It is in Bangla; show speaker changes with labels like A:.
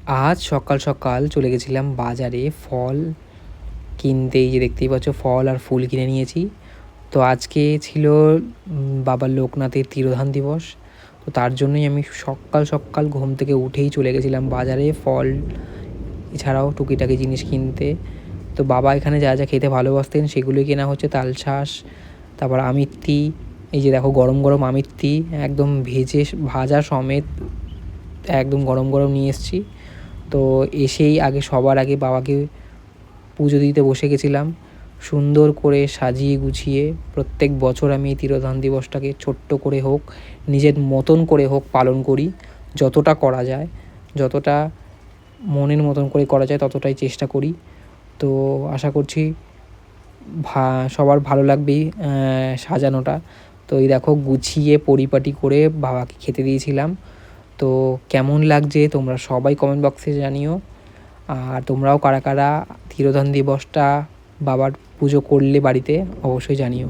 A: আজ সকাল সকাল চলে গেছিলাম বাজারে ফল কিনতে। এই যে দেখতেই পাচ্ছ ফল আর ফুল কিনে নিয়েছি। তো আজকে ছিল বাবা লোকনাথের তিরোধান দিবস। তো তার জন্যই আমি সকাল সকাল ঘুম থেকে উঠেই চলে গেছিলাম বাজারে ফল এছাড়াও টুকিটাকি জিনিস কিনতে। তো বাবা এখানে যা যা খেতে ভালোবাসতেন সেগুলোই কেনা হচ্ছে, তালশাঁস, তারপর আমিত্তি। এই যে দেখো গরম গরম আমিত্তি একদম ভাজা সমেত একদম গরম গরম নিয়ে এসেছি। তো এসেই সবার আগে বাবাকে পুজো দিতে বসে গেছিলাম সুন্দর করে সাজিয়ে গুছিয়ে। প্রত্যেক বছর আমি এই তিরোধান দিবসটাকে ছোট্ট করে হোক, নিজের মতন করে হোক পালন করি। যতটা করা যায়, যতটা মনের মতন করে করা যায় ততটাই চেষ্টা করি। তো আশা করছি সবার ভালো লাগবেই সাজানোটা। তো এই দেখো গুছিয়ে পরিপাটি করে বাবাকে খেতে দিয়েছিলাম। তো কেমন লাগছে তোমরা সবাই কমেন্ট বক্সে জানিও। আর তোমরাও কারা কারা তিরোধান দিবসটা বাবার পুজো করলে বাড়িতে অবশ্যই জানিও।